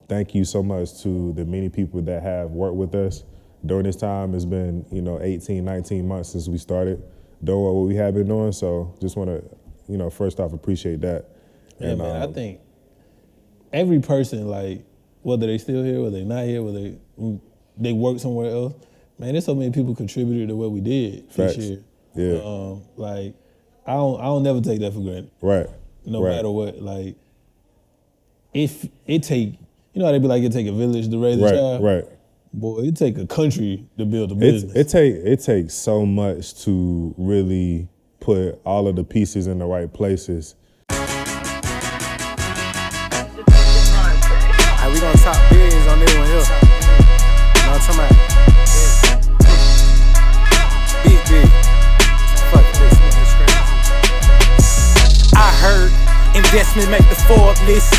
thank you so much to the many people that have worked with us during this time. It's been, 18, 19 months since we started doing what we have been doing. So just want to, first off, appreciate that. Yeah, man, I think every person, like, whether they still here, whether they not here, whether they work somewhere else, man, there's so many people contributed to what we did this year. Yeah. Like, I don't never take that for granted. Right. No matter what. Like, if it take, how they be like, it take a village to raise a child. Right. Boy, it take a country to build a business. It takes so much to really put all of the pieces in the right places. We gonna talk bigs on this one here. You know what I'm talking about? Big. Fuck this, man. I heard investment make the Forbes list.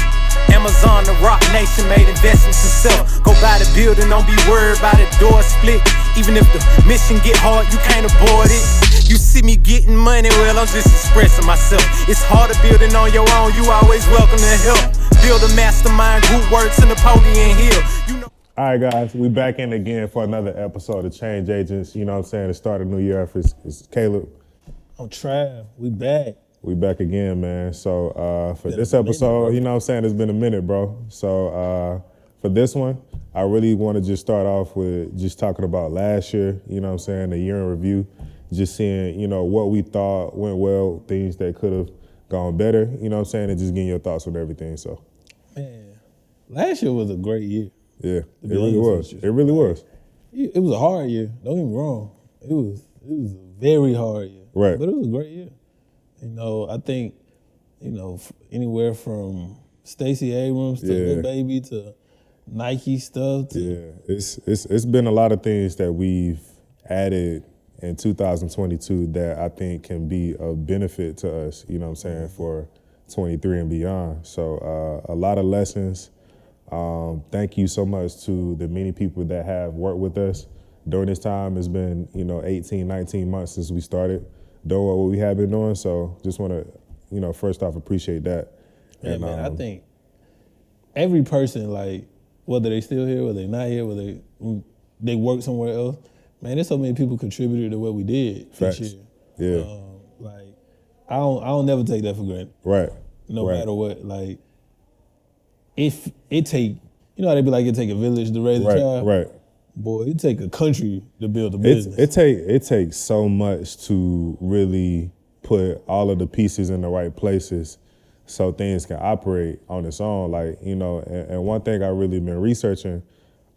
Amazon, the Rock Nation made investments himself. Go buy the building, don't be worried about the door split. Even if the mission get hard, you can't avoid it. You see me getting money, well, I'm just expressing myself. It's harder building on your own, you always welcome to help. Build a mastermind group works in Napoleon Hill. All right, guys, we back in again for another episode of Change Agents. You know what I'm saying? To start a new year, it's Caleb. I'm Trav. We back. We back again, man. So for this episode, you know what I'm saying? It's been a minute, bro. So for this one, I really want to just start off with just talking about last year, you know what I'm saying? The year in review, just seeing, what we thought went well, things that could have gone better, you know what I'm saying? And just getting your thoughts on everything, so. Man, last year was a great year. Yeah, it really was. It really was. It was a hard year. Don't get me wrong. It was a very hard year. Right. But it was a great year. I think, anywhere from Stacey Abrams to Lil Baby to Nike stuff. It's been a lot of things that we've added in 2022 that I think can be of benefit to us, you know what I'm saying, for 23 and beyond. So a lot of lessons. Thank you so much to the many people that have worked with us during this time. It's been, 18, 19 months since we started doing what we have been doing. So just want to, first off, appreciate that. Yeah, and, man, I think every person, like, whether they still here, whether they not here, whether they work somewhere else, man, there's so many people contributed to what we did this year. Yeah. Like, I don't never take that for granted. Right. No matter what. Like, if it take, how they be like, it take a village to raise a child. Right. Boy, it take a country to build a business. It takes so much to really put all of the pieces in the right places so things can operate on its own. Like, and one thing I really been researching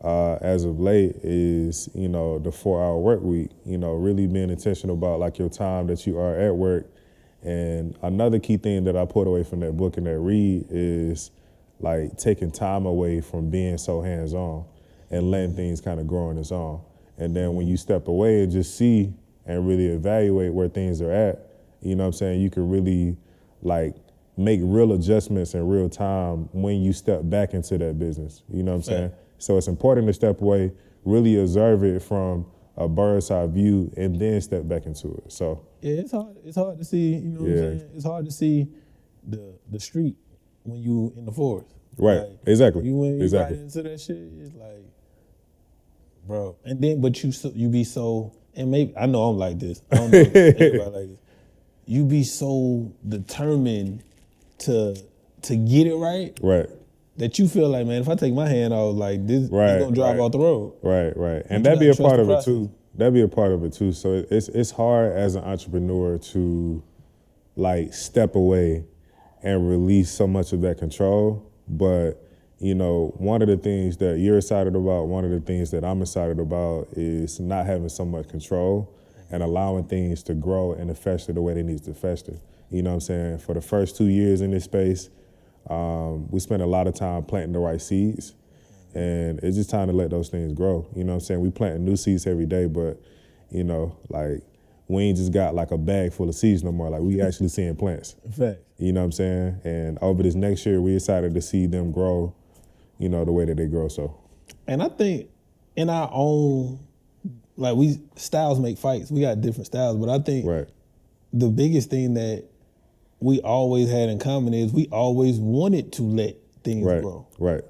as of late is, the 4-hour work week, really being intentional about like your time that you are at work. And another key thing that I pulled away from that book and that read is like taking time away from being so hands-on and letting things kind of grow on its own. And then when you step away and just see and really evaluate where things are at, you know what I'm saying, you can really like make real adjustments in real time when you step back into that business, you know what I'm saying? So it's important to step away, really observe it from a bird's eye view and then step back into it, so. Yeah, it's hard to see, what I'm saying? It's hard to see the street when you in the forest. Right, like, exactly. When you ride into that shit, it's like, bro. And then, but you be so, and maybe, I know I'm like this. I don't know if everybody like this. You be so determined to get it right. Right. That you feel like, man, if I take my hand off, like this, it's gonna drive off the road. Right. And that'd be a part of it too. That'd be a part of it too. So it's hard as an entrepreneur to like step away and release so much of that control. But, one of the things that you're excited about, one of the things that I'm excited about is not having so much control and allowing things to grow and to fester the way they need to fester. You know what I'm saying? For the first 2 years in this space, we spent a lot of time planting the right seeds, and it's just time to let those things grow. You know what I'm saying? We planting new seeds every day, but, like, we ain't just got like a bag full of seeds no more. Like, we actually seeing plants. In fact. You know what I'm saying? And over this next year, we excited to see them grow, the way that they grow, so. And I think in our own, like, styles make fights. We got different styles, but I think the biggest thing that we always had in common is we always wanted to let things grow. Right.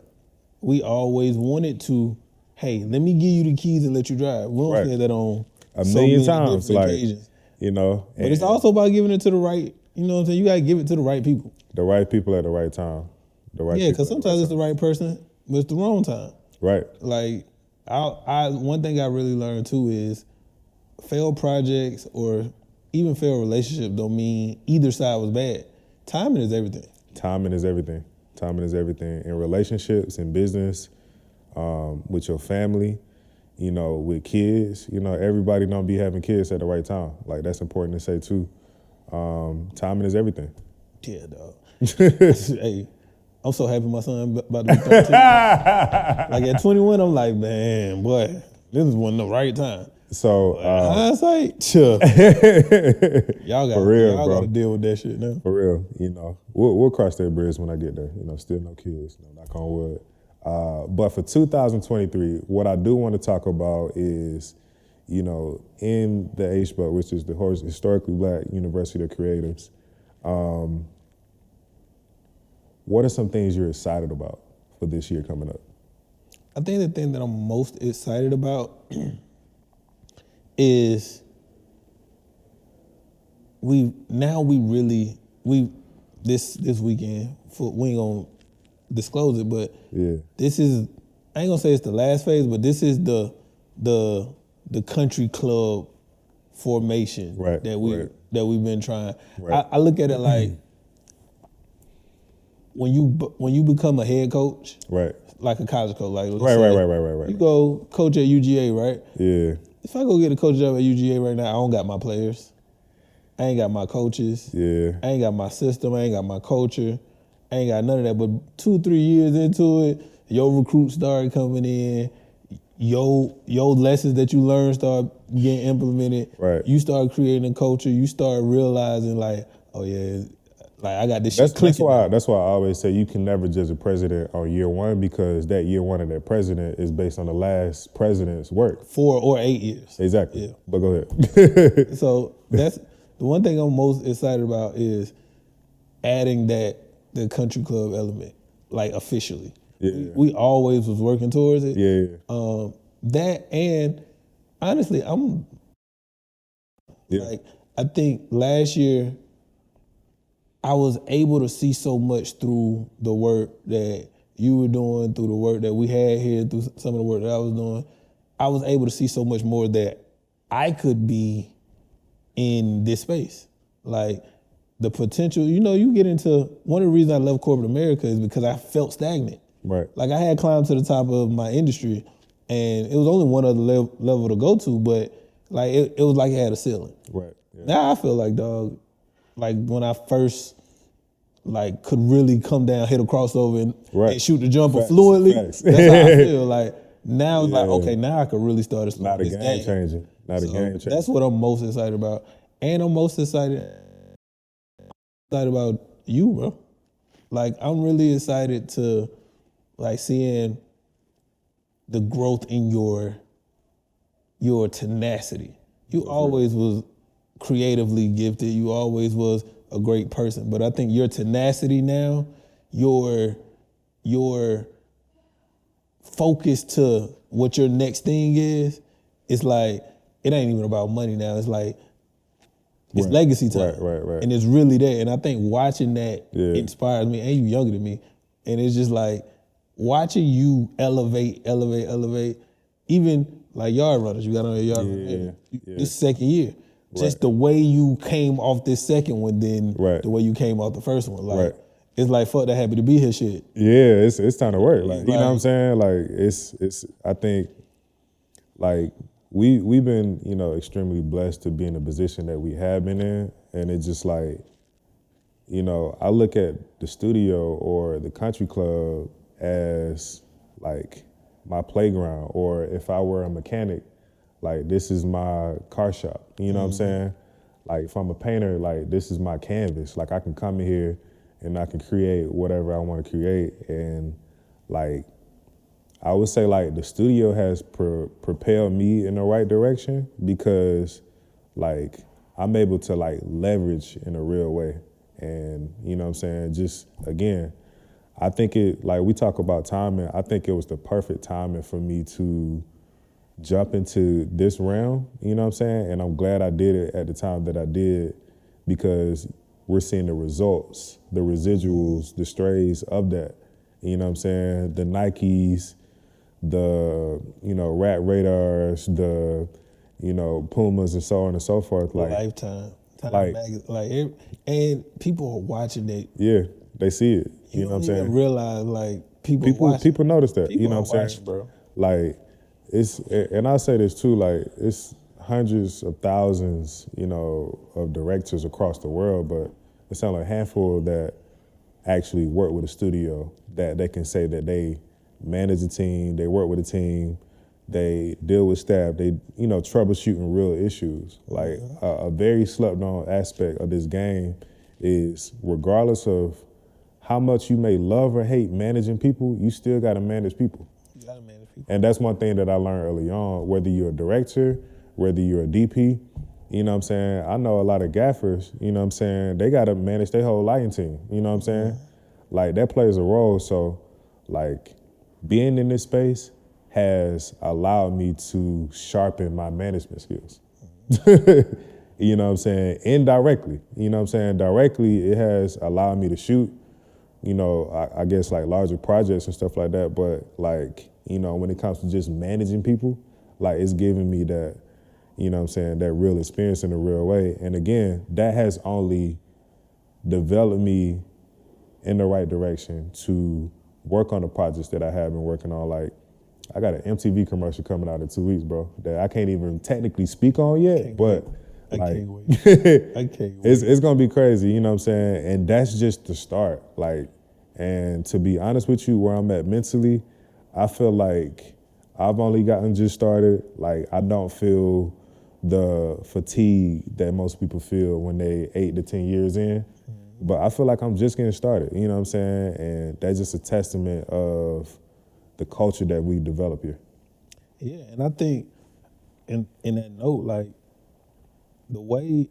we always wanted to, hey, let me give you the keys and let you drive. We don't say that on a so million many times, different like, occasions. you know. But it's also about giving it to the right, you know what I'm saying? You gotta give it to the right people. The right people at the right time. The right Yeah, because people at sometimes the it's the right person, but it's the wrong time. Right. Like, I one thing I really learned too is failed projects or even failed relationships don't mean either side was bad. Timing is everything. Timing is everything. Timing is everything in relationships, in business, with your family, you know, with kids. You know, everybody don't be having kids at the right time. Like, that's important to say too. Timing is everything. Yeah, dog. Hey, I'm so happy my son about to be 13. Like at 21, I'm like, man, boy, this wasn't the right time. So hindsight, y'all got to deal with that shit now. For real, you know, we'll cross that bridge when I get there. You know, still no kids, you know, knock on wood. But for 2023, what I do want to talk about is, you know, in the HBUC, which is the Historically Black University of Creatives, what are some things you're excited about for this year coming up? I think the thing that I'm most excited about is this weekend, we ain't gonna disclose it, but this is, I ain't gonna say it's the last phase, but this is the country club formation that we've been trying. I look at it like when you become a head coach, like a college coach, like right. You go coach at UGA, right? Yeah. If I go get a coach job at UGA right now, I don't got my players. I ain't got my coaches. Yeah. I ain't got my system. I ain't got my culture. I ain't got none of that. But 2-3 years into it, your recruits started coming in. Your lessons that you learned start getting implemented. Right. You start creating a culture. You start realizing like, oh yeah, like I got this shit clicking. That's why I always say you can never judge a president on year one, because that year one of that president is based on the last president's work. 4 or 8 years. Exactly. Yeah. But go ahead. So that's the one thing I'm most excited about is adding the country club element, like officially. Yeah. We always was working towards it. Yeah. That, and honestly, like, I think last year I was able to see so much through the work that you were doing, through the work that we had here, through some of the work that I was doing. I was able to see so much more that I could be in this space. Like, the potential, you know, you get into, one of the reasons I left corporate America is because I felt stagnant. Right. Like, I had climbed to the top of my industry, and it was only one other level to go to, but like it was like it had a ceiling. Right. Yeah. Now I feel like, dog, like when I first like could really come down, hit a crossover and shoot the jumper fluently. That's how I feel. Like now it's like, okay, now I can really start to Not a game changer. Not a game changer. That's what I'm most excited about. And I'm most excited about you, bro. Like, I'm really excited to like seeing the growth in your tenacity. You always was creatively gifted. You always was a great person. But I think your tenacity now, your focus to what your next thing is, it's like, it ain't even about money now. It's like, it's legacy time. Right. And it's really there. And I think watching that inspires me, and you younger than me. And it's just like, watching you elevate, even like yard runners, you got on your yard runner. This second year. Just the way you came off this second one, then the way you came off the first one. Like, it's like, fuck that happy to be here shit. Yeah, it's time to work. Like, you know what I'm saying? Like, it's I think, like, we've been, you know, extremely blessed to be in the position that we have been in. And it's just like, you know, I look at the studio or the country club as like my playground, or if I were a mechanic, like this is my car shop. You know what I'm saying? Like if I'm a painter, like this is my canvas. Like I can come in here and I can create whatever I want to create. And like, I would say like the studio has propelled me in the right direction, because like I'm able to like leverage in a real way. And you know what I'm saying? Just again, I think it, like we talk about timing, I think it was the perfect timing for me to jump into this realm, you know what I'm saying? And I'm glad I did it at the time that I did, because we're seeing the results, the residuals, the strays of that. You know what I'm saying? The Nikes, the, Rat Radars, the, Pumas and so on and so forth. Like Lifetime. like- And people are watching it. yeah, they see it. You know what I'm don't saying? even realize, like, people are watching. People notice that. People You know are what I'm saying? watching, bro. Like, it's, and I say this too, like, it's hundreds of thousands, of directors across the world, but it's only a handful that actually work with a studio that they can say that they manage a team, they work with a team, they deal with staff, they, troubleshooting real issues. Like, a very slept on aspect of this game is, regardless of how much you may love or hate managing people, you still got to manage people. You gotta manage people. And that's one thing that I learned early on, whether you're a director, whether you're a DP, you know what I'm saying? I know a lot of gaffers, you know what I'm saying? They got to manage their whole lighting team, you know what I'm saying? Like, that plays a role. So, like, being in this space has allowed me to sharpen my management skills. You know what I'm saying? Indirectly, you know what I'm saying? Directly, it has allowed me to shoot, I guess, like, larger projects and stuff like that. But, like, when it comes to just managing people, like, it's giving me that, you know what I'm saying, that real experience in a real way. And again, that has only developed me in the right direction to work on the projects that I have been working on. Like, I got an MTV commercial coming out in 2 weeks, bro, that I can't even technically speak on yet, but I like, can't wait. I can't wait. it's gonna be crazy, you know what I'm saying? And that's just the start. Like, and to be honest with you, where I'm at mentally, I feel like I've only gotten just started. Like, I don't feel the fatigue that most people feel when they 8 to 10 years in. But I feel like I'm just getting started, you know what I'm saying? And that's just a testament of the culture that we develop here. Yeah, and I think in that note, like, the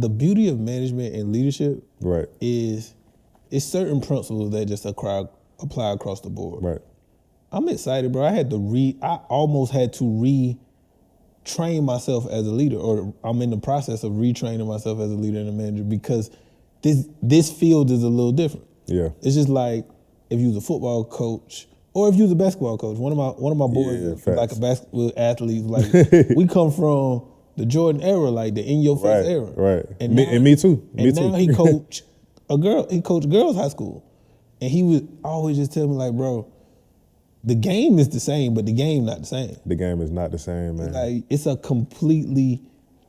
beauty of management and leadership Right, is certain principles that just apply across the board. right. I'm excited, bro. I almost had to retrain myself as a leader, or I'm in the process of retraining myself as a leader and a manager, because this field is a little different. Yeah. It's just like if you was a football coach or if you was a basketball coach. One of my boys is facts. like a basketball athlete. Like, we come from the Jordan era, like the in your face era. Right. And Me too. Now he coach he coached girls high school. And he would always just tell me, like, bro, the game is the same, but the game not the same. The game is not the same, man. Like, it's a completely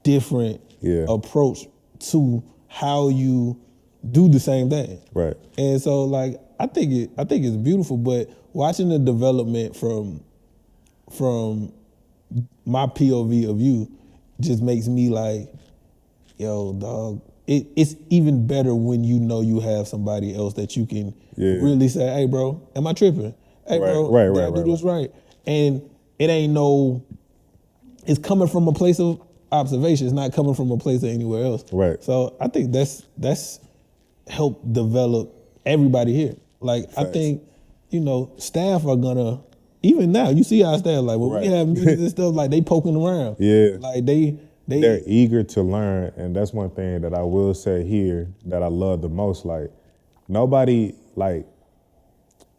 different approach to how you do the same thing. Right. And so, like, I think it's beautiful, but watching the development from my POV of you just makes me like, yo, dog, it's even better when you know you have somebody else that you can really say, hey, bro, am I tripping? Hey, bro, did I do this right? And it ain't it's coming from a place of observation. It's not coming from a place of anywhere else. Right. So I think that's helped develop everybody here. Like, Facts. I think, staff are gonna, even now, you see our staff, like, when we have meetings and stuff, like, they poking around. Yeah. Like, they're eager to learn, and that's one thing that I will say here that I love the most. Like, nobody, like,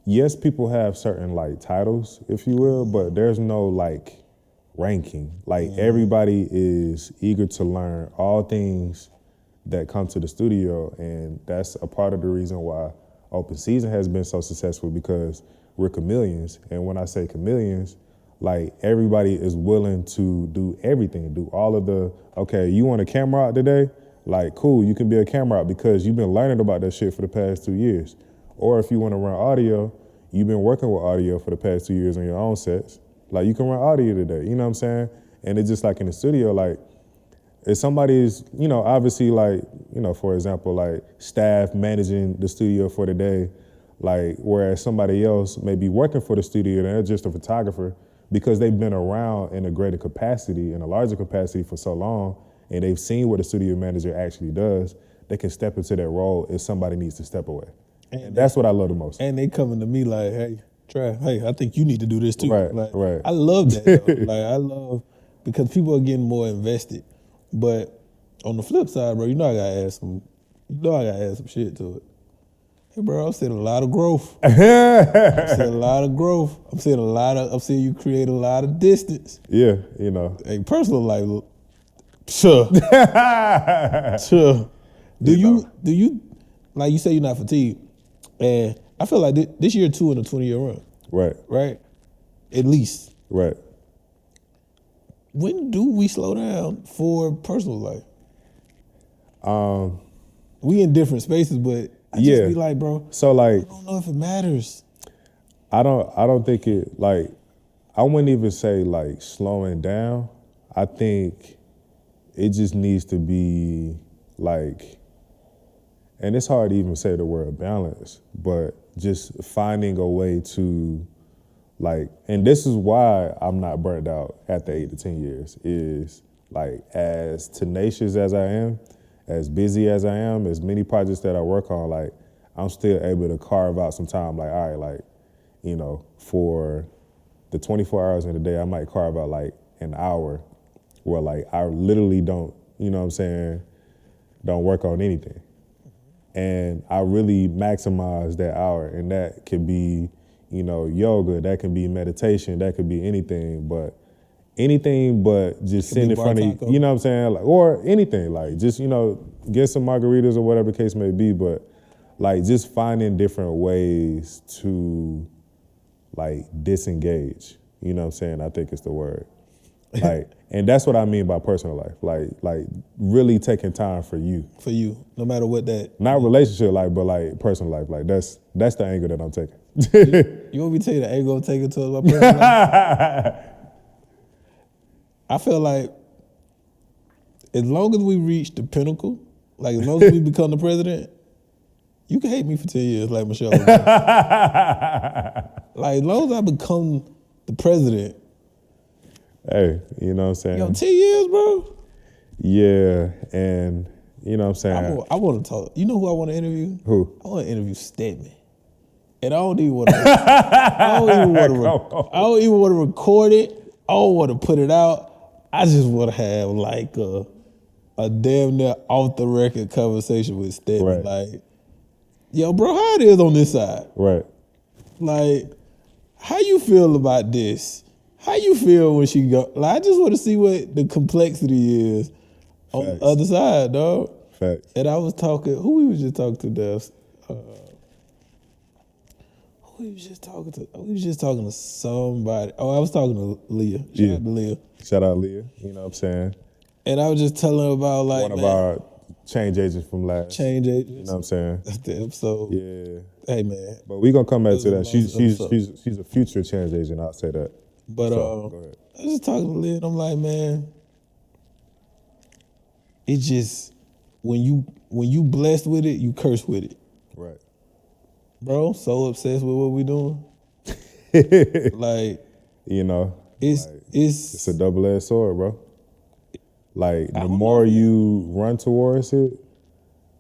yes, people have certain, like, titles, if you will, but there's no, like, ranking. Like, everybody is eager to learn all things that come to the studio, and that's a part of the reason why Open Season has been so successful, because we're chameleons. And when I say chameleons, like, everybody is willing to do everything, do all of the, okay, you want a camera out today? Like, cool, you can be a camera out because you've been learning about that shit for the past 2 years. Or if you want to run audio, you've been working with audio for the past 2 years on your own sets. Like, you can run audio today, you know what I'm saying? And it's just like in the studio, like, if somebody's, obviously, like, for example, like, staff managing the studio for the day, like, whereas somebody else may be working for the studio and they're just a photographer, because they've been around in a greater capacity, in a larger capacity for so long, and they've seen what a studio manager actually does, they can step into that role if somebody needs to step away. And that's what I love the most. And they coming to me like, hey, Trav, hey, I think you need to do this too. Right, like, right. I love that. Though. Like, I love, because people are getting more invested. But on the flip side, bro, I gotta add some shit to it. Hey, bro, I'm seeing a lot of growth. I'm seeing you create a lot of distance. Yeah, Hey, personal life, sure. Do you, like you say you're not fatigued, and I feel like this year 2 in a 20-year run. Right? At least. Right. When do we slow down for personal life? We in different spaces, but I just be like, bro, so like, I don't know if it matters. I don't think it, like, I wouldn't even say like slowing down. I think it just needs to be like, and it's hard to even say the word balance, but just finding a way to, like, and this is why I'm not burnt out after 8 to 10 years, is like, as tenacious as I am, as busy as I am, as many projects that I work on, like, I'm still able to carve out some time, like, all right, like, for the 24 hours in the day, I might carve out like an hour where like I literally don't, don't work on anything. And I really maximize that hour, and that could be, yoga, that can be meditation, that could be anything but just sitting in front of you, like, or anything, like just, get some margaritas or whatever the case may be, but like just finding different ways to like disengage, I think is the word. Like, and that's what I mean by personal life. Like really taking time for you. For you, no matter what that. Not relationship life, but like personal life. Like that's the angle that I'm taking. You want me to tell you the angle I'm taking towards my personal life? I feel like as long as we reach the pinnacle, like as long as we become the president, you can hate me for 10 years like Michelle Obama. Like as long as I become the president. Hey, you know what I'm saying? Yo, 10 years, bro. Yeah, and you know what I'm saying? I want to talk. You know who I want to interview? Who? I want to interview Stedman. And I don't even want to. I don't even want to record it. I don't want to put it out. I just want to have like a damn near off the record conversation with Stedman. Right. Like, yo, bro, how it is on this side? Right. Like, how you feel about this? How you feel when she go? Like, I just want to see what the complexity is on the other side, dog. Facts. And I was talking. Who we was just talking to, Devs? We was just talking to somebody. Oh, I was talking to Leah. Shout out to Leah. Shout out Leah. You know what I'm saying? And I was just telling her about like one of our change agents from last. Change agents. You know what I'm saying? That's the episode. Yeah. Hey man. But we gonna come back to that. She's a future change agent. I'll say that. But go ahead. I was just talking to Leah, and I'm like, man, it just when you blessed with it, you curse with it. Right. Bro, so obsessed with what we doing. Like, it's a double-edged sword, bro. Like the more you run towards it,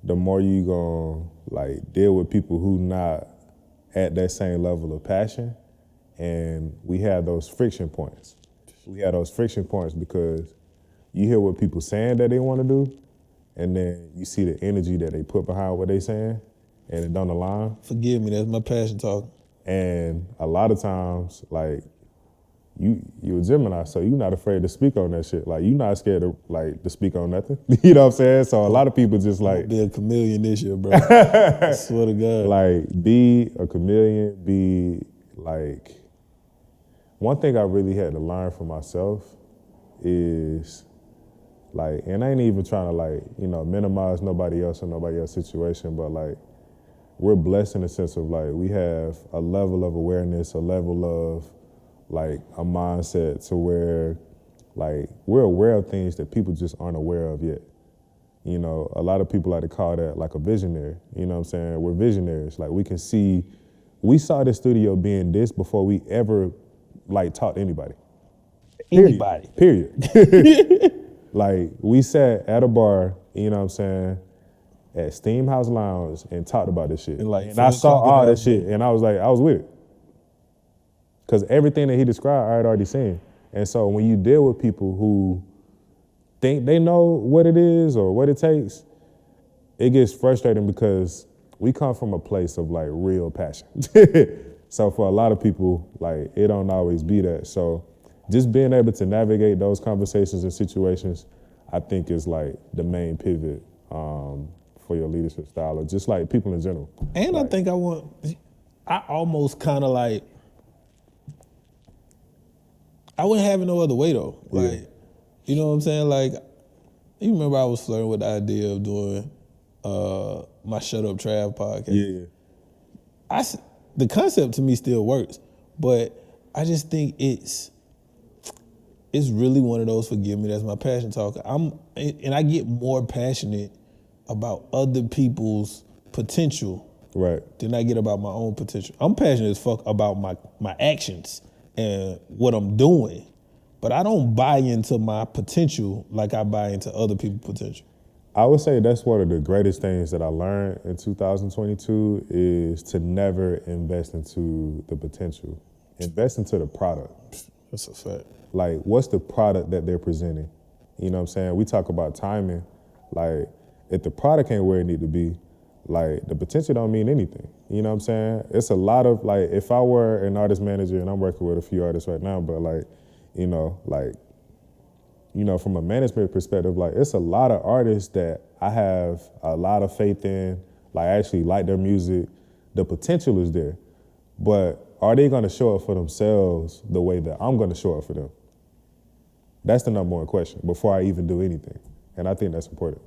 the more you gonna like deal with people who not at that same level of passion. And we have those friction points. We have those friction points because you hear what people saying that they want to do, and then you see the energy that they put behind what they saying, and it don't align. Forgive me, that's my passion talking. And a lot of times, like, you a Gemini, so you're not afraid to speak on that shit. Like, you're not scared to speak on nothing. You know what I'm saying? So a lot of people just like be a chameleon this year, bro. I swear to God. Like, be a chameleon. Be like, one thing I really had to learn for myself is like, and I ain't even trying to like, minimize nobody else or nobody else's situation, but like, we're blessed in the sense of like, we have a level of awareness, a level of like a mindset to where like we're aware of things that people just aren't aware of yet. A lot of people like to call that like a visionary. You know what I'm saying? We're visionaries. Like we saw this studio being this before we ever like talked to anybody. Anybody. Period. Like we sat at a bar, you know what I'm saying? at Steam House Lounge and talked about this shit. And, like, And I saw Frank all Clark that shit, and I was like, I was with it. Because everything that he described, I had already seen. And so when you deal with people who think they know what it is or what it takes, it gets frustrating because we come from a place of like real passion. So for a lot of people, like it don't always be that. So just being able to navigate those conversations and situations, I think is like the main pivot for your leadership style, or just like people in general. And like, I think I almost kind of like, I wouldn't have it no other way though. Like, you know what I'm saying? Like, you remember I was flirting with the idea of doing my Shut Up Trav podcast. Yeah. The concept to me still works, but I just think it's really one of those, forgive me, that's my passion talker. And I get more passionate about other people's potential than I get about my own potential. I'm passionate as fuck about my actions and what I'm doing, but I don't buy into my potential like I buy into other people's potential. I would say that's one of the greatest things that I learned in 2022 is to never invest into the potential. Invest into the product. That's a fact. Like, what's the product that they're presenting? You know what I'm saying? We talk about timing. Like, if the product ain't where it need to be, like, the potential don't mean anything. You know what I'm saying? It's a lot of, like, if I were an artist manager, and I'm working with a few artists right now, but, like, from a management perspective, like, it's a lot of artists that I have a lot of faith in, like, I actually like their music. The potential is there. But are they going to show up for themselves the way that I'm going to show up for them? That's the number one question before I even do anything. And I think that's important.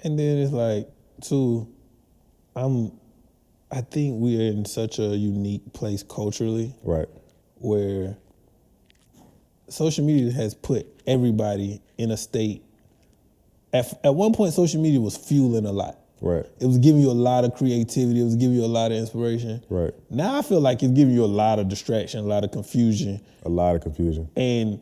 And then it's like, too, I think we are in such a unique place culturally. Right. Where social media has put everybody in a state. At one point, social media was fueling a lot. Right. It was giving you a lot of creativity. It was giving you a lot of inspiration. Right. Now I feel like it's giving you a lot of distraction, a lot of confusion. A lot of confusion. And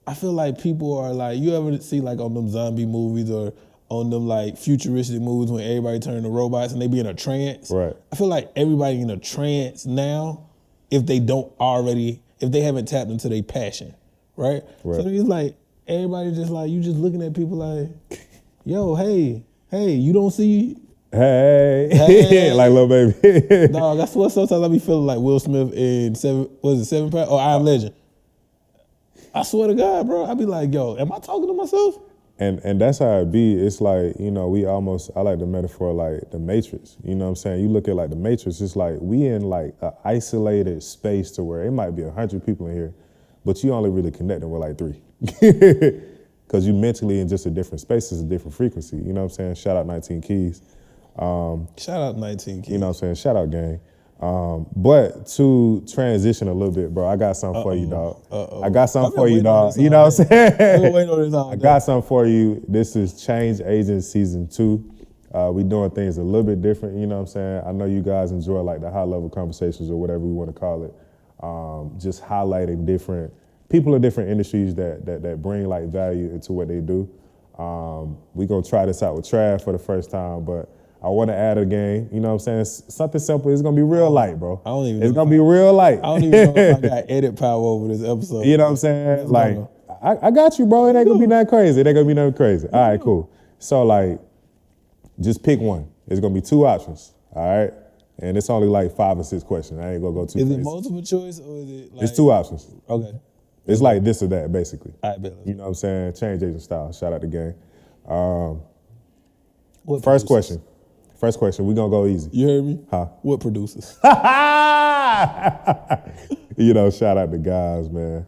I feel like people are like, you ever see like on them zombie movies or on them like futuristic movies when everybody turn to robots and they be in a trance? Right. I feel like everybody in a trance now, if they haven't tapped into their passion, right? So it's like, everybody just like, you just looking at people like, yo, hey, you don't see? Hey. Like Lil Baby. Dog, I swear sometimes I be feeling like Will Smith in Seven Pounds or I Am Legend. I swear to God, bro, I be like, yo, am I talking to myself? And that's how it be. It's like, I like the metaphor like the Matrix. You know what I'm saying? You look at like the Matrix, it's like we in like an isolated space to where it might be 100 people in here, but you only really connecting with like 3. Because you mentally in just a different space, it's a different frequency. You know what I'm saying? Shout out 19 Keys. Shout out 19 Keys. You know what I'm saying? Shout out gang. But to transition a little bit, bro, I got something for you, dog. I got something for you, dog. You know what I'm saying? I got something for you. This is Change Agent Season 2. We doing things a little bit different, you know what I'm saying? I know you guys enjoy like the high level conversations or whatever we want to call it. Just highlighting different people in different industries that bring like value into what they do. We gonna try this out with Trav for the first time, but I want to add a game. You know what I'm saying? Something simple. It's gonna be real light, bro. It's gonna be real light. I don't even know if I got edit power over this episode. You know what I'm saying? Like, I got you, bro. It ain't gonna be nothing crazy. It ain't gonna be nothing crazy. All right, cool. So like, just pick one. It's gonna be 2 options. All right. And it's only like 5 or 6 questions. I ain't gonna go too crazy. Is it multiple choice or is it like... It's 2 options. Okay. It's like this or that, basically. I bet. You know what I'm saying? Change agent style. Shout out the gang. What First producers? question. We gonna go easy. You heard me? Huh? What producers? Shout out the guys, man.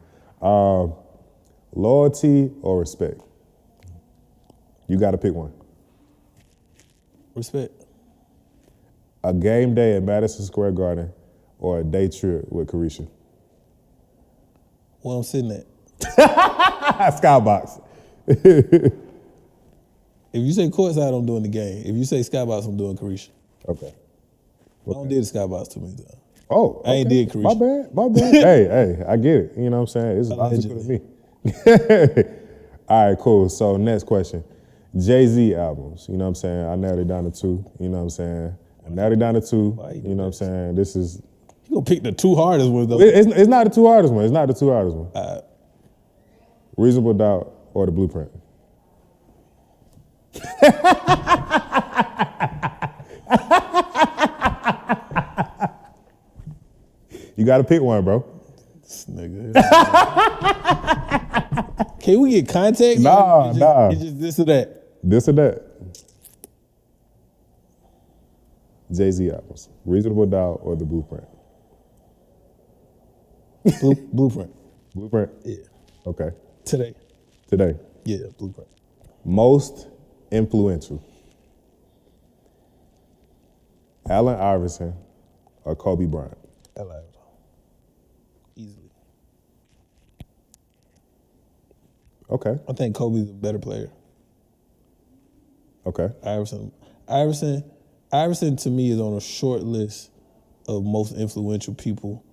Loyalty or respect? You gotta pick one. Respect. A game day at Madison Square Garden or a day trip with Carisha? Where I'm sitting at. Skybox. If you say courtside, I'm doing the game. If you say skybox, I'm doing Carisha. Okay. I don't did the skybox too many times. Oh, okay. I ain't did Carisha. My bad. hey, I get it. You know what I'm saying? It's logical to me. All right, cool. So next question. Jay-Z albums, you know what I'm saying? I narrowed it down to 2, you know what I'm saying? I narrowed it down to 2, you know what I'm saying? This is... You gonna pick the 2 hardest ones, though. It's not the 2 hardest one. It's not the 2 hardest one. Reasonable Doubt or The Blueprint. You gotta pick one, bro. This nigga. Can we get context? Nah. It's just this or that. This or that. Jay-Z albums. Reasonable Doubt or The Blueprint. Blueprint. Blueprint? Yeah. Okay. Today. Yeah, Blueprint. Most influential. Allen Iverson or Kobe Bryant? Allen Iverson. Easily. Okay. I think Kobe's a better player. Okay. Iverson to me is on a short list of most influential people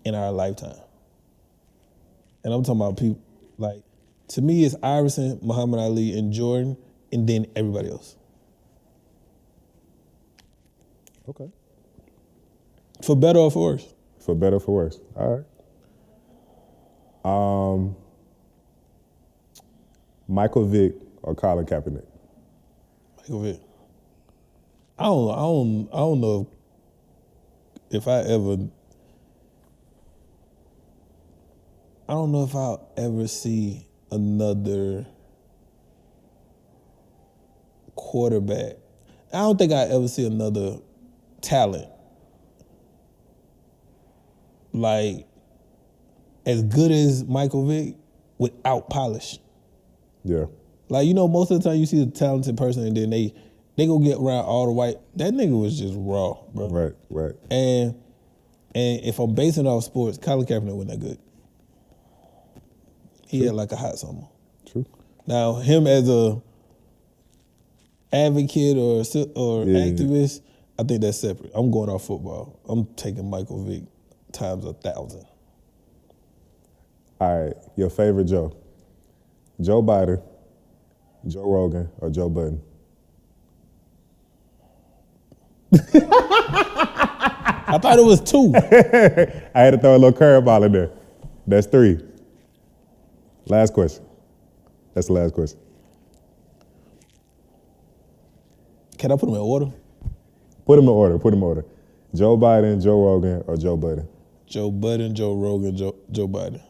in our lifetime. And I'm talking about people, like, to me it's Iverson, Muhammad Ali, and Jordan, and then everybody else. Okay. For better or for worse? For better or for worse. All right. Michael Vick or Colin Kaepernick? Michael Vick. I don't know if I'll ever see another quarterback. I don't think I'll ever see another talent like as good as Michael Vick without polish. Yeah. Like, you know, most of the time you see a talented person and then they go get around all the white. That nigga was just raw, bro. Right. And if I'm basing it off sports, Colin Kaepernick wasn't that good. He had like a hot summer. True. Now, him as a advocate or activist, I think that's separate. I'm going off football. I'm taking Michael Vick times 1,000. All right. Your favorite Joe? Joe Biden, Joe Rogan, or Joe Budden? I thought it was 2. I had to throw a little curveball in there. That's 3. Last question. That's the last question. Can I put them in order? Put them in order. Joe Biden, Joe Rogan, or Joe Budden? Joe Budden, Joe Rogan, Joe Biden.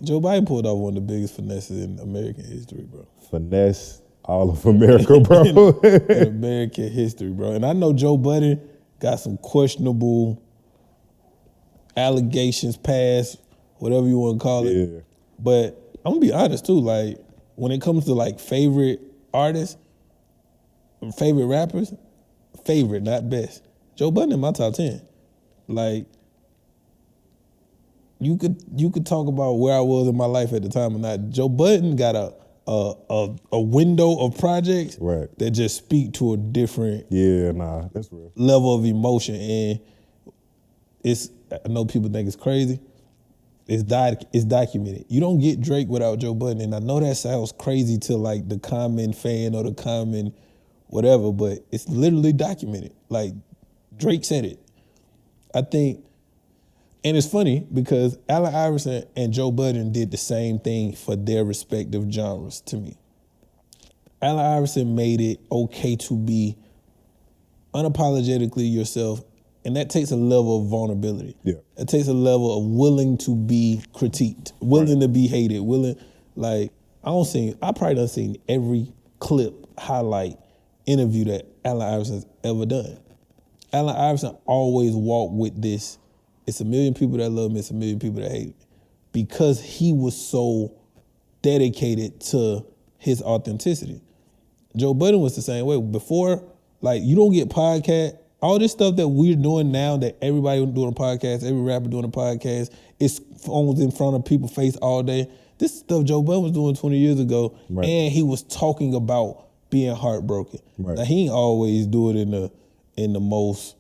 Joe Biden pulled off one of the biggest finesses in American history, bro. Finesse all of America, bro. in American history, bro. And I know Joe Budden got some questionable allegations passed, whatever you want to call it. Yeah. But I'm gonna be honest too, like when it comes to like favorite artists, favorite rappers, favorite, not best. Joe Budden in my top 10. Like, you could talk about where I was in my life at the time or not. Joe Budden got a window of projects that just speak to a different that's real. level of emotion. And I know people think it's crazy. It's documented. You don't get Drake without Joe Budden. And I know that sounds crazy to like the common fan or the common whatever, but it's literally documented. Like, Drake said it. I think, and it's funny because Allen Iverson and Joe Budden did the same thing for their respective genres to me. Allen Iverson made it okay to be unapologetically yourself, and that takes a level of vulnerability. Yeah. It takes a level of willing to be critiqued, willing to be hated, I probably done seen every clip, highlight, interview that Allen Iverson's ever done. Allen Iverson always walked with this, it's a million people that love me, it's a million people that hate me, because he was so dedicated to his authenticity. Joe Budden was the same way. Before, like, you don't get podcast, all this stuff that we're doing now, that everybody doing a podcast, every rapper doing a podcast, it's phones in front of people's face all day. This stuff Joe Budden was doing 20 years ago, and he was talking about being heartbroken. Now, he ain't always do it in the most,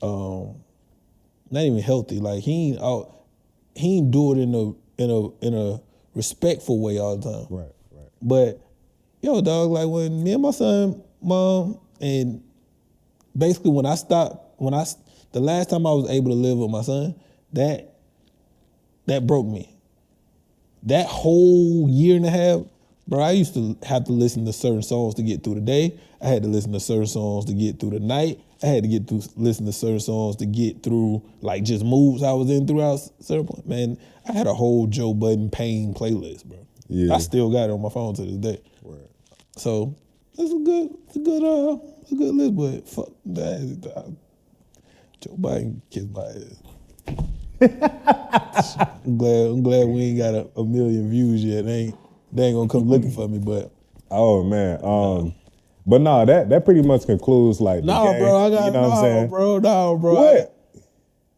not even healthy. Like, he ain't do it in a respectful way all the time. Right. But yo, dog, like when me and my son, mom, and basically when the last time I was able to live with my son, that broke me. That whole year and a half, bro, I used to have to listen to certain songs to get through the day. I had to listen to certain songs to get through the night. I had to listen to certain songs to get through like just moves I was in throughout certain point. Man, I had a whole Joe Budden Pain playlist, bro. Yeah. I still got it on my phone to this day. Right. So it's a good list, but fuck that. Joe Biden kissed my ass. I'm glad we ain't got a million views yet. They ain't gonna come looking for me, but Oh man. But no, that pretty much concludes like the game. bro, I got you know what I'm saying? No, bro. What?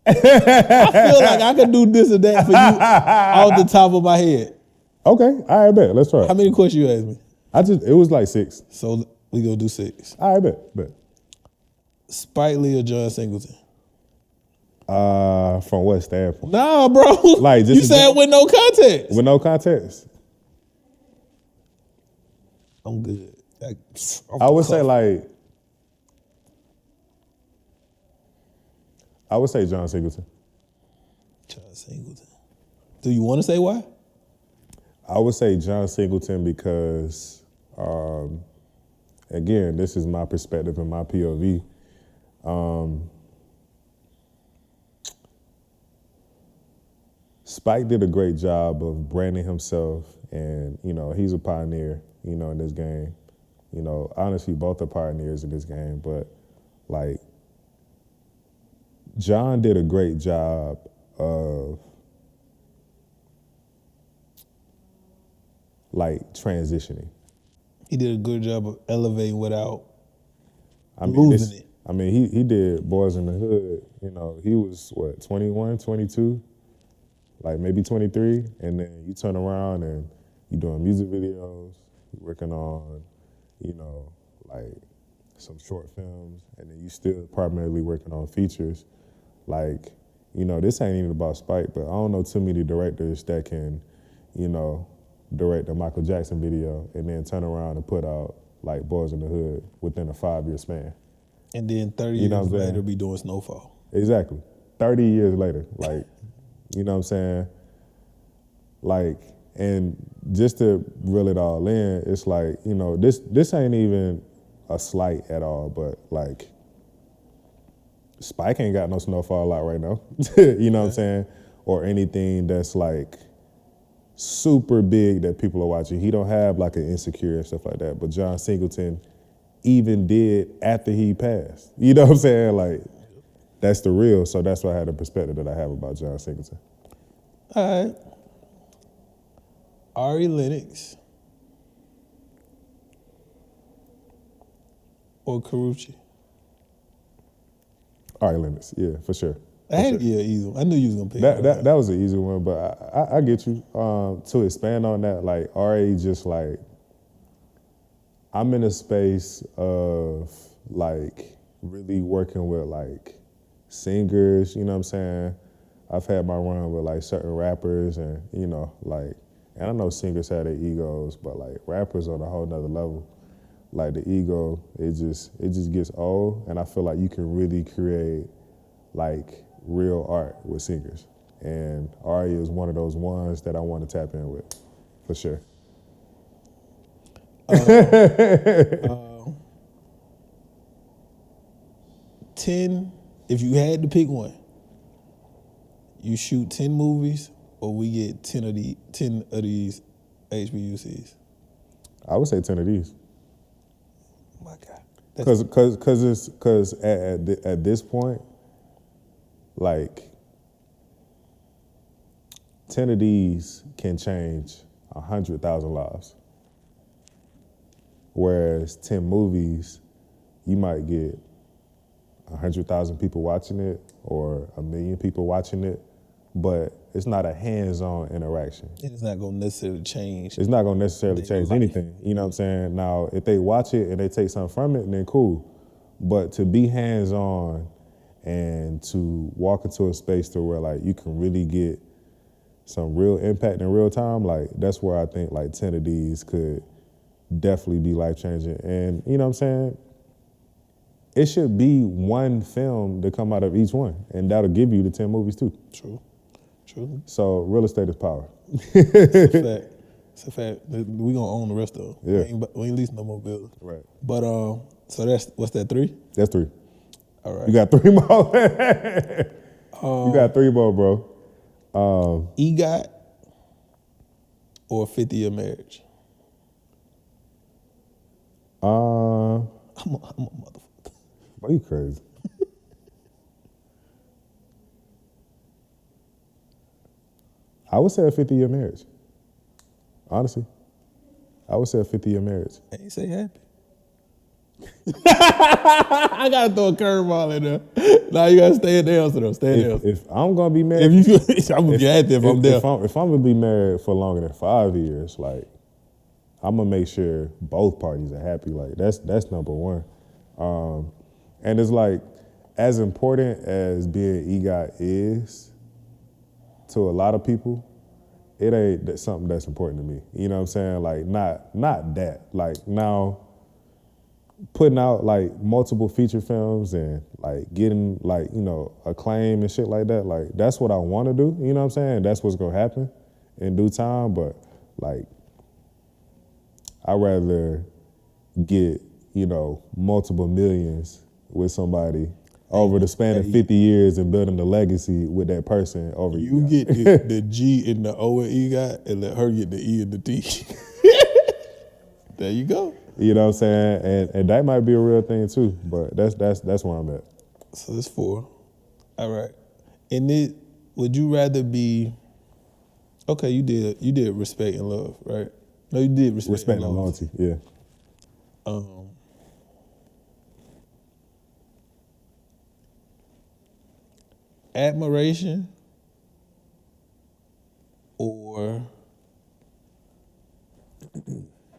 I feel like I could do this or that for you off the top of my head. Okay, I bet. Let's try. How many questions you asked me? It was like 6. So we gonna do 6. I bet. Spike Lee or John Singleton? From what standpoint? Nah, bro. Like just you said with no context. With no context. I'm good. I would say John Singleton. John Singleton. Do you want to say why? I would say John Singleton because, again, this is my perspective and my POV. Spike did a great job of branding himself, and he's a pioneer, in this game. Honestly, both are pioneers in this game, but like John did a great job of like transitioning. He did a good job of elevating without losing it. I mean, he did Boys in the Hood. He was, 21, 22? Like maybe 23. And then you turn around and you doing music videos, you working on, like some short films, and then you still primarily working on features. Like, this ain't even about Spike, but I don't know too many directors that can, direct a Michael Jackson video and then turn around and put out like Boys in the Hood within a 5-year span. And then 30 years later be doing Snowfall. Exactly. 30 years later. Like, you know what I'm saying? Like, and just to reel it all in, it's like, this ain't even a slight at all, but like Spike ain't got no Snowfall out right now. You know what I'm saying? Or anything that's like super big that people are watching. He don't have like an Insecure and stuff like that. But John Singleton even did after he passed. You know what I'm saying? Like, that's the real. So that's why I had the perspective that I have about John Singleton. All right. Ari Lennox or Karuchi? Ari Lennox, yeah, for sure. Easy one. I knew you was gonna pick that was an easy one, but I get you. To expand on that, like Ari, just like I'm in a space of like really working with like singers. You know what I'm saying? I've had my run with like certain rappers, and and I know singers have their egos, but like rappers on a whole nother level. Like the ego, it just gets old, and I feel like you can really create like real art with singers. And Ari is one of those ones that I want to tap in with, for sure. 10, if you had to pick one, you shoot 10 movies or we get 10 of these HBUCs? I would say 10 of these. Oh my God. Because at this point, like 10 of these can change 100,000 lives. Whereas 10 movies, you might get 100,000 people watching it or 1 million people watching it, but it's not a hands-on interaction. It's not going to necessarily change. It's not going to necessarily change anything. You know what I'm saying? Now, if they watch it and they take something from it, then cool. But to be hands-on and to walk into a space to where like you can really get some real impact in real time, like that's where I think like 10 of these could definitely be life-changing. And, you know what I'm saying? It should be one film to come out of each one, and that'll give you the 10 movies too. True. So real estate is power. It's a fact. It's a fact. We gonna own the rest of them. Yeah. We ain't leasing no more buildings. Right. But so that's what's that 3? That's 3. All right. You got 3 more. You got 3 more, bro. EGOT or 50-year marriage? I'm a motherfucker. Boy, you crazy. I would say a 50-year marriage. Honestly. I would say a 50-year marriage. I ain't say happy. I gotta throw a curveball in there. Nah, you gotta stay in the answer though. Stay in the answer. If I'm gonna be married, I'm gonna be happy if I'm there. If I'm gonna be married for longer than 5 years, like I'm gonna make sure both parties are happy. Like that's number one. And it's like as important as being EGOT is to a lot of people, it ain't something that's important to me. You know what I'm saying? Like not that. Like now putting out like multiple feature films and like getting like, you know, acclaim and shit like that, like that's what I want to do, you know what I'm saying? That's what's gonna happen in due time, but like I'd rather get, you know, multiple millions with somebody over the span of 50 years and building the legacy with that person over you get the G in the O and EGOT and let her get the E and the T. There you go. You know what I'm saying? And that might be a real thing too, but that's where I'm at. So that's 4. All right. And would you rather be okay, you did respect and love, right? No, you did respect and loyalty, yeah. Admiration or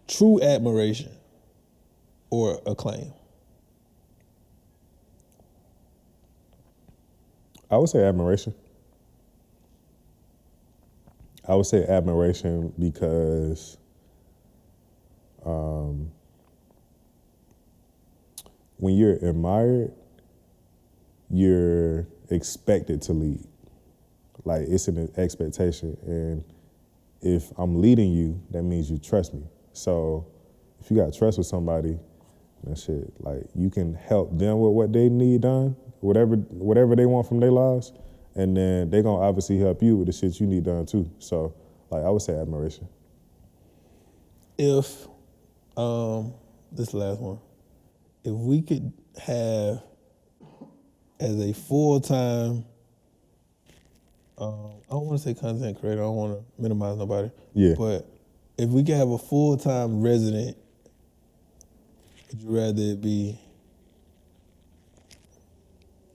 true admiration or acclaim? I would say admiration. I would say admiration because when you're admired, you're expected to lead. Like it's an expectation, and if I'm leading you, that means you trust me. So if you got trust with somebody, that shit, like you can help them with what they need done, whatever they want from their lives, and then they gonna obviously help you with the shit you need done too. So like I would say admiration. If this last one, if we could have as a full-time, I don't want to say content creator, I don't want to minimize nobody. Yeah. But if we could have a full-time resident, would you rather it be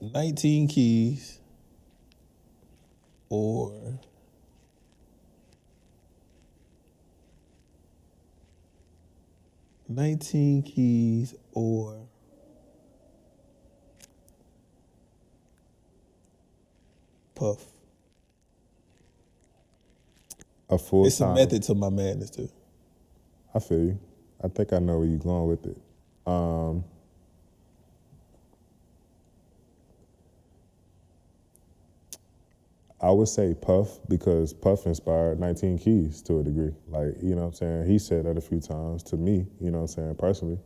19 keys or 19 keys or Puff? A full It's time. a method to my madness too. I feel you. I think I know where you're going with it. I would say Puff because Puff inspired 19 Keys to a degree. Like, you know what I'm saying? He said that a few times to me, you know what I'm saying, personally.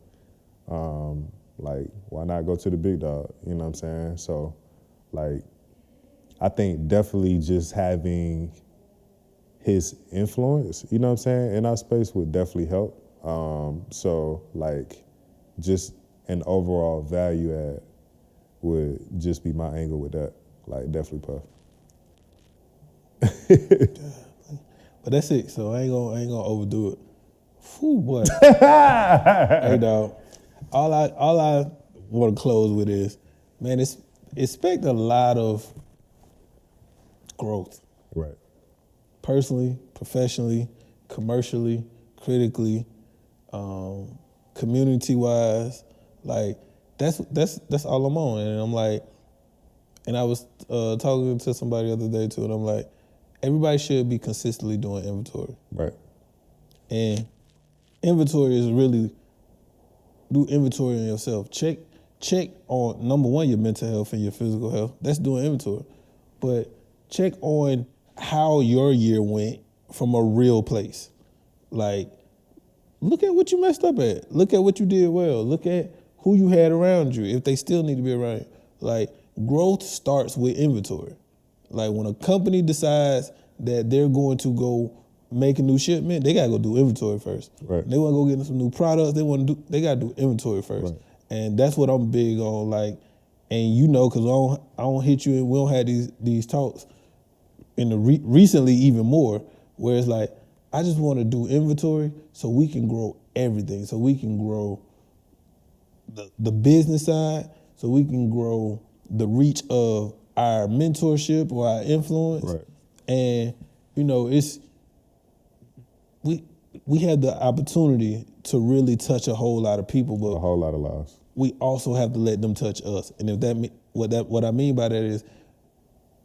Like, why not go to the big dog? You know what I'm saying? So, like, I think definitely just having his influence, you know what I'm saying, in our space would definitely help. So, like, just an overall value add would just be my angle with that. Like, definitely Puff. But that's it. So I ain't gonna overdo it. Whew, boy. Hey, dog. All I want to close with is, man, expect a lot of growth. Right. Personally, professionally, commercially, critically, community-wise. Like that's all I'm on. And I'm like, and I was talking to somebody the other day too, and I'm like, everybody should be consistently doing inventory. Right. And inventory is really do inventory on yourself. Check on number one, your mental health and your physical health. That's doing inventory. But check on how your year went from a real place. Like, look at what you messed up at. Look at what you did well. Look at who you had around you, if they still need to be around you. Like, growth starts with inventory. Like, when a company decides that they're going to go make a new shipment, they gotta go do inventory first. Right. They wanna go get some new products, they gotta do inventory first. Right. And that's what I'm big on, like, and you know, cause I don't hit you and we don't have these talks in the recently even more, where it's like, I just wanna do inventory so we can grow everything, so we can grow the business side, so we can grow the reach of our mentorship or our influence. Right. And, you know, we had the opportunity to really touch a whole lot of people, but A whole lot of lives. we also have to let them touch us. And if what I mean by that is,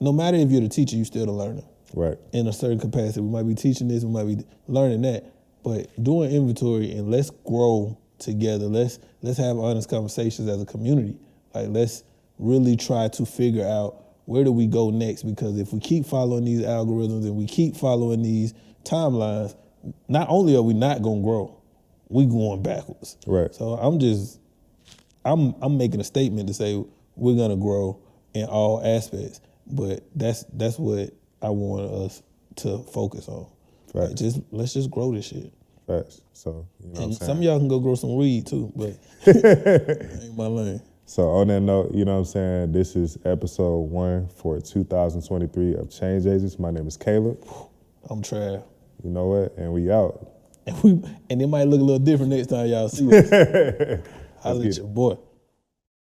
no matter if you're the teacher, you're still the learner. Right. In a certain capacity. We might be teaching this, we might be learning that, but doing inventory and let's grow together. Let's have honest conversations as a community. Like, let's really try to figure out where do we go next, because if we keep following these algorithms and we keep following these timelines, not only are we not gonna grow, we going backwards. Right. So I'm making a statement to say we're gonna grow in all aspects, but that's what I want us to focus on. Right. Like, let's just grow this shit. Facts. So, you know what I'm And saying? some of y'all can go grow some weed too, but ain't my lane. So on that note, you know what I'm saying, this is episode 1 for 2023 of Change Agents. My name is Caleb. I'm Trav. You know what? And we out. And it might look a little different next time y'all see us. Holla at your boy.